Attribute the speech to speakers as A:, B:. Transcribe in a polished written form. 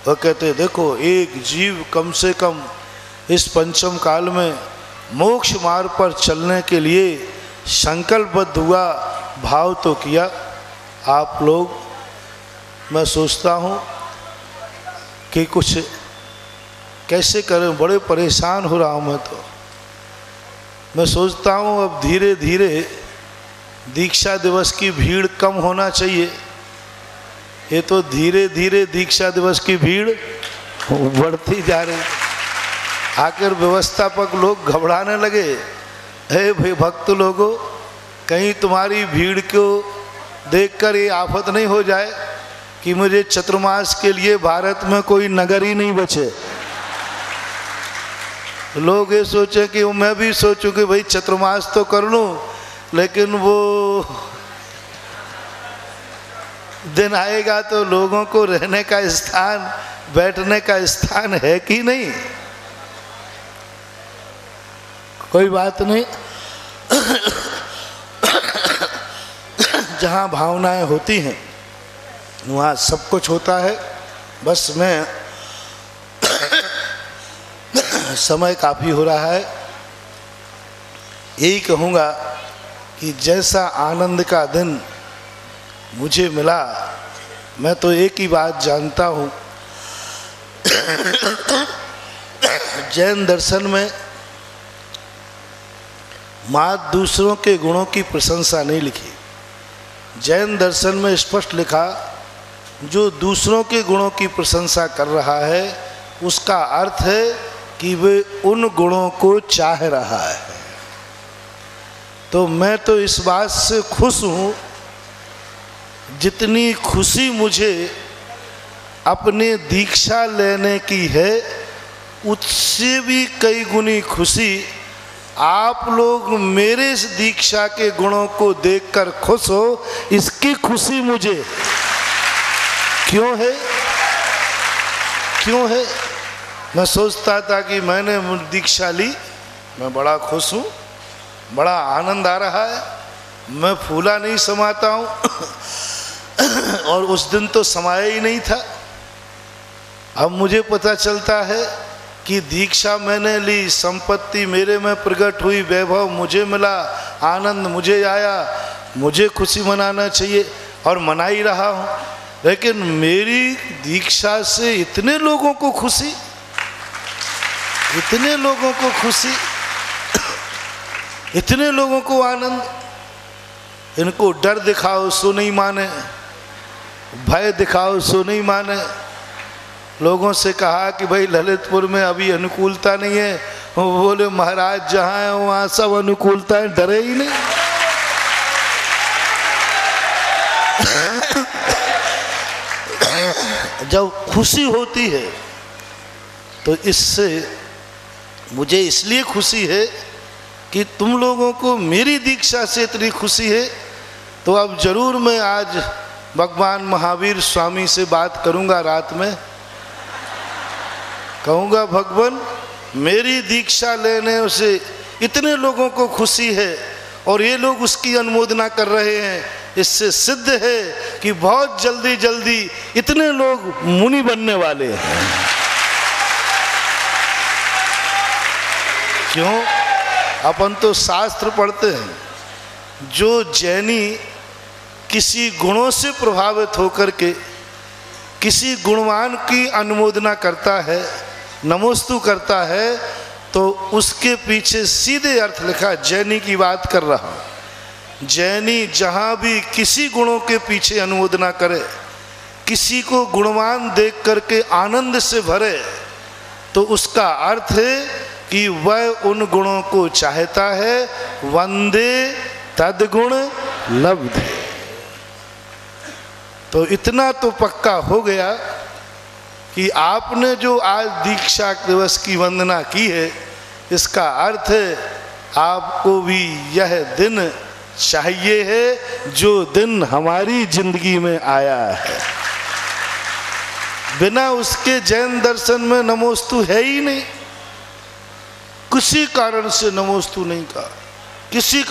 A: वह कहते देखो एक जीव कम से कम इस पंचम काल में मोक्ष मार्ग पर चलने के लिए संकल्पबद्ध हुआ, भाव तो किया। आप लोग, मैं सोचता हूँ कि कुछ कैसे करें, बड़े परेशान हो रहा हूँ मैं सोचता हूँ अब धीरे धीरे दीक्षा दिवस की भीड़ कम होना चाहिए। ये तो धीरे धीरे दीक्षा दिवस की भीड़ बढ़ती जा रही। आखिर व्यवस्थापक लोग घबराने लगे, हे भाई भक्त लोगों, कहीं तुम्हारी भीड़ को देखकर ये आफत नहीं हो जाए कि मुझे चतुर्मास के लिए भारत में कोई नगर ही नहीं बचे। लोग ये सोचे कि मैं भी सोचूं कि भाई चतुर्मास तो कर लूं, लेकिन वो दिन आएगा तो लोगों को रहने का स्थान, बैठने का स्थान है कि नहीं। कोई बात नहीं, जहाँ भावनाएं होती हैं वहाँ सब कुछ होता है। बस मैं समय काफ़ी हो रहा है, यही कहूँगा कि जैसा आनंद का दिन मुझे मिला, मैं तो एक ही बात जानता हूँ, जैन दर्शन में मात दूसरों के गुणों की प्रशंसा नहीं लिखी। जैन दर्शन में स्पष्ट लिखा, जो दूसरों के गुणों की प्रशंसा कर रहा है उसका अर्थ है कि वे उन गुणों को चाह रहा है। तो मैं तो इस बात से खुश हूँ, जितनी खुशी मुझे अपने दीक्षा लेने की है उससे भी कई गुनी खुशी आप लोग मेरे इस दीक्षा के गुणों को देखकर खुश हो, इसकी खुशी मुझे क्यों है। मैं सोचता था कि मैंने दीक्षा ली, मैं बड़ा खुश हूँ, बड़ा आनंद आ रहा है, मैं फूला नहीं समाता हूँ और उस दिन तो समाया ही नहीं था। अब मुझे पता चलता है कि दीक्षा मैंने ली, संपत्ति मेरे में प्रकट हुई, वैभव मुझे मिला, आनंद मुझे आया, मुझे खुशी मनाना चाहिए और मना ही रहा हूँ। लेकिन मेरी दीक्षा से इतने लोगों को खुशी, इतने लोगों को खुशी, इतने लोगों को आनंद। इनको डर दिखाओ सो नहीं माने, भय दिखाओ सो नहीं माने। लोगों से कहा कि भाई ललितपुर में अभी अनुकूलता नहीं है, वो बोले महाराज जहाँ है वहाँ सब अनुकूलता है, डरे ही नहीं। जब खुशी होती है तो इससे मुझे इसलिए खुशी है कि तुम लोगों को मेरी दीक्षा से इतनी खुशी है। तो अब जरूर मैं आज भगवान महावीर स्वामी से बात करूंगा, रात में कहूँगा भगवान मेरी दीक्षा लेने से इतने लोगों को खुशी है और ये लोग उसकी अनुमोदना कर रहे हैं, इससे सिद्ध है कि बहुत जल्दी जल्दी इतने लोग मुनि बनने वाले हैं। क्यों? अपन तो शास्त्र पढ़ते हैं, जो जैनी किसी गुणों से प्रभावित होकर के किसी गुणवान की अनुमोदना करता है, नमोस्तु करता है, तो उसके पीछे सीधे अर्थ लिखा, जैनी की बात कर रहा हूँ। जैनी जहाँ भी किसी गुणों के पीछे अनुमोदना करे, किसी को गुणवान देख करके आनंद से भरे, तो उसका अर्थ है कि वह उन गुणों को चाहता है। वंदे तद्गुण लब्धे। तो इतना तो पक्का हो गया कि आपने जो आज दीक्षा दिवस की वंदना की है, इसका अर्थ है आपको भी यह दिन चाहिए है जो दिन हमारी जिंदगी में आया है। बिना उसके जैन दर्शन में नमोस्तु है ही नहीं। किसी कारण से नमोस्तु नहीं कहा, किसी